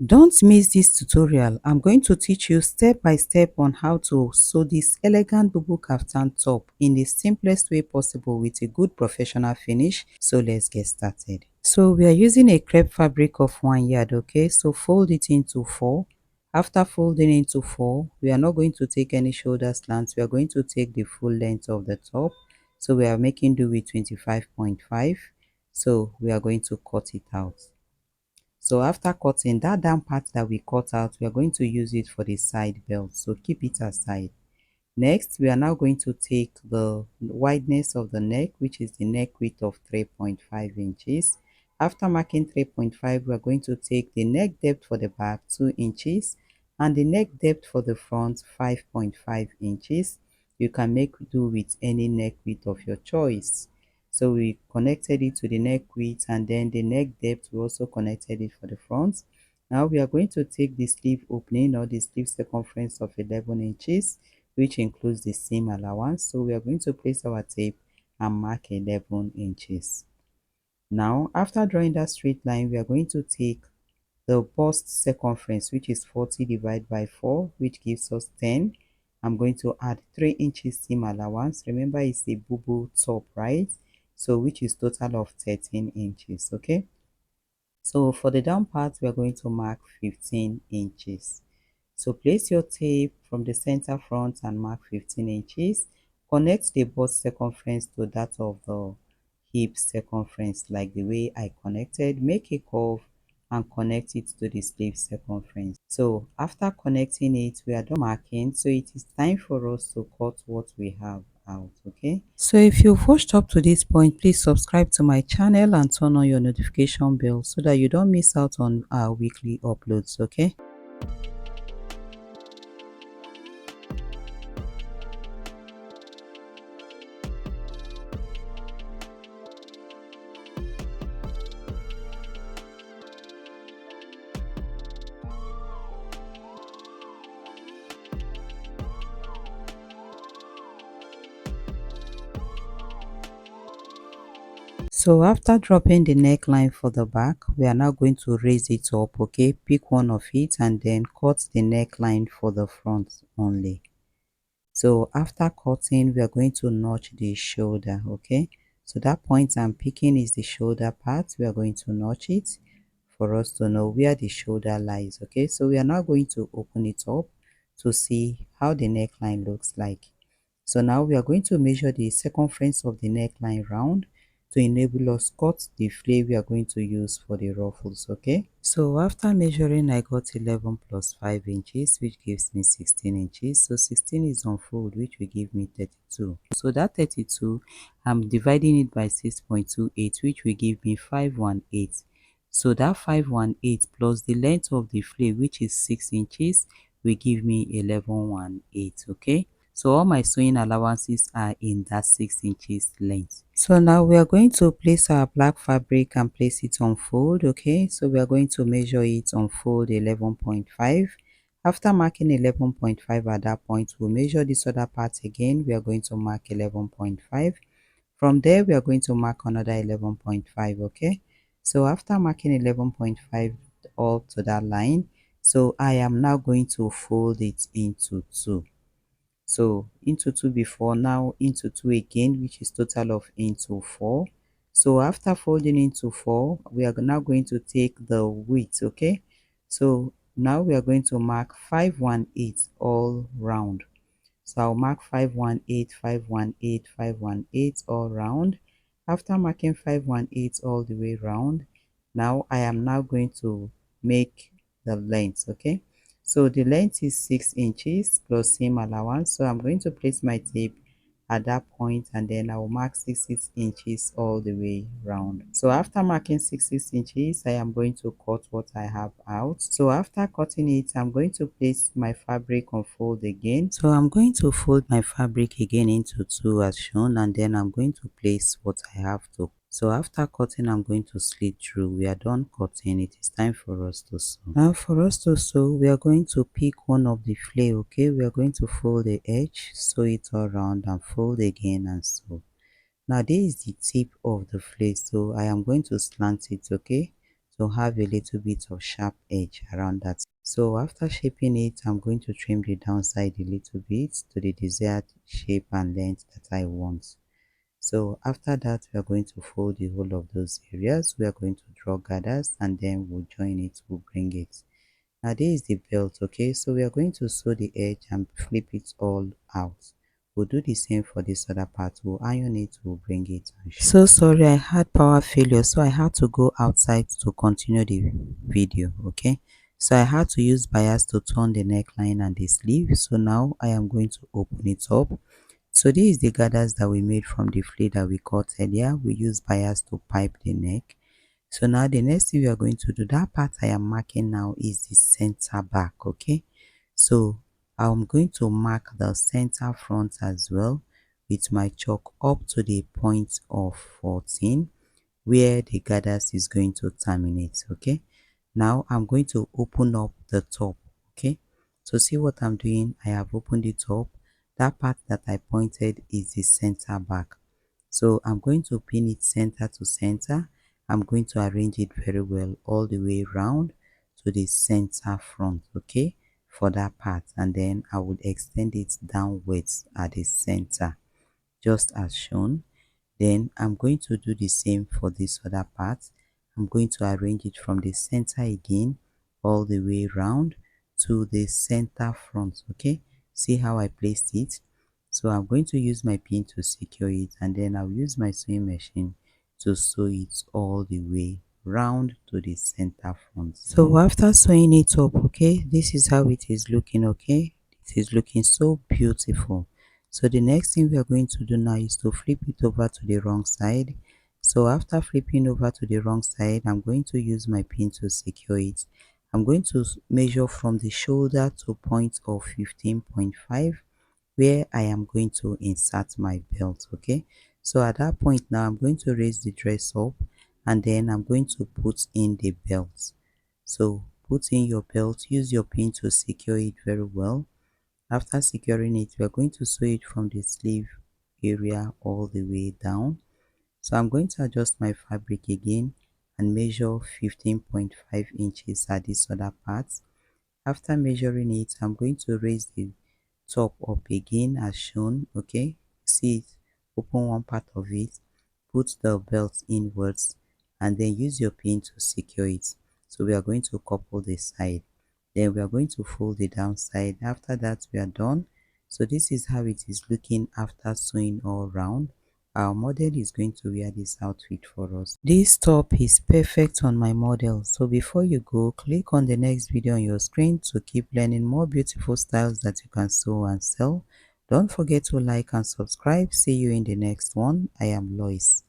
Don't miss this tutorial. I'm going to teach you step by step on how to sew this elegant bubu kaftan top in the simplest way possible with a good professional finish. So let's get started. So we are using a crepe fabric of 1 yard, okay? So fold it into 4. After folding into 4, we are not going to take any shoulder slants. We are going to take the full length of the top. So we are making do with 25.5. So we are going to cut it out. So after cutting that down part that we cut out, we are going to use it for the side belt. So keep it aside. Next, we are now going to take the wideness of the neck, which is the neck width of 3.5 inches. After marking 3.5, we are going to take the neck depth for the back 2 inches and the neck depth for the front 5.5 inches. You can make do with any neck width of your choice. So we connected it to the neck width, and then the neck depth we also connected it for the front. Now we are going to take the sleeve opening or the sleeve circumference of 11 inches, which includes the seam allowance. So we are going to place our tape and mark 11 inches. Now after drawing that straight line, we are going to take the bust circumference, which is 40 divided by 4, which gives us 10. I'm going to add 3 inches seam allowance. Remember, it's a bubu top, right? So which is total of 13 inches. Okay, so for the down part, we are going to mark 15 inches. So place your tape from the center front and mark 15 inches. Connect the bust circumference to that of the hip circumference like the way I connected. Make a curve and connect it to the sleeve circumference. So after connecting it, we are done marking. So it is time for us to cut what we have out. Okay, so if you've watched up to this point, please subscribe to my channel and turn on your notification bell so that you don't miss out on our weekly uploads. Okay, so after dropping the neckline for the back, we are now going to raise it up. Okay, pick one of it and then cut the neckline for the front only. So after cutting, we are going to notch the shoulder. Okay, so that point I'm picking is the shoulder part. We are going to notch it for us to know where the shoulder lies. Okay, so we are now going to open it up to see how the neckline looks like. So now we are going to measure the circumference of the neckline round to enable us cut the flare we are going to use for the ruffles. Okay, so after measuring, I got 11 plus 5 inches, which gives me 16 inches. So 16 is on fold, which will give me 32. So that 32, I'm dividing it by 6.28, which will give me 518. So that 518 plus the length of the flare, which is 6 inches, will give me 1118. Okay, so all my sewing allowances are in that 6 inches length. So now we are going to place our black fabric and place it on fold. Okay, so we are going to measure it on fold 11.5. After marking 11.5 at that point, we'll measure this other part again. We are going to mark 11.5. From there, we are going to mark another 11.5. Okay, so after marking 11.5 all to that line, so I am now going to fold it into 2. So into 2 before, now into 2 again, which is total of into 4. So after folding into 4, we are now going to take the width. Okay, so now we are going to mark 518 all round. So I'll mark 518, 518, 518 all round. After marking 518 all the way round, now I am now going to make the length. Okay, so the length is 6 inches plus seam allowance. So I'm going to place my tape at that point and then I will mark 6 inches all the way round. So after marking 6 inches, I am going to cut what I have out. So after cutting it, I'm going to place my fabric on fold again. So I'm going to fold my fabric again into 2 as shown, and then I'm going to place what I have to. So after cutting, I'm going to slit through. We are done cutting. It is time for us to sew. Now for us to sew, we are going to pick one of the flare. Okay, we are going to fold the edge, sew it all around and fold again and sew. Now this is the tip of the flare, so I am going to slant it. Okay, to have a little bit of sharp edge around that. So after shaping it, I'm going to trim the downside a little bit to the desired shape and length that I want. So after that, we are going to fold the whole of those areas. We are going to draw gathers and then we'll join it, we'll bring it. Now this is the belt, okay? So we are going to sew the edge and flip it all out. We'll do the same for this other part. We'll iron it, we'll bring it and show. So sorry, I had power failure, so I had to go outside to continue the video, okay? So I had to use bias to turn the neckline and the sleeve. So now I am going to open it up. So this is the gathers that we made from the flea that we cut earlier. We use bias to pipe the neck. So now the next thing we are going to do, that part I am marking now is the center back, okay? So I'm going to mark the center front as well with my chalk up to the point of 14 where the gathers is going to terminate, okay? Now I'm going to open up the top, okay? So see what I'm doing, I have opened it up. That part that I pointed is the center back. So I'm going to pin it center to center. I'm going to arrange it very well all the way around to the center front, okay, for that part. And then I would extend it downwards at the center, just as shown. Then I'm going to do the same for this other part. I'm going to arrange it from the center again all the way around to the center front, okay? See how I placed it? So I'm going to use my pin to secure it and then I'll use my sewing machine to sew it all the way round to the center front. So after sewing it up, okay, this is how it is looking, okay? It is looking so beautiful. So the next thing we are going to do now is to flip it over to the wrong side. So after flipping over to the wrong side, I'm going to use my pin to secure it. I'm going to measure from the shoulder to point of 15.5 where I am going to insert my belt, okay? So at that point now I'm going to raise the dress up and then I'm going to put in the belt. So put in your belt, use your pin to secure it very well. After securing it, we are going to sew it from the sleeve area all the way down. So I'm going to adjust my fabric again and measure 15.5 inches at this other part. After measuring it, I'm going to raise the top up again as shown, okay? See it, open one part of it, put the belt inwards and then use your pin to secure it. So we are going to couple the side, then we are going to fold the downside. After that we are done. So this is how it is looking after sewing all round. Our model is going to wear this outfit for us. This top is perfect on my model. So before you go, click on the next video on your screen to keep learning more beautiful styles that you can sew and sell. Don't forget to like and subscribe. See you in the next one. I am Lois.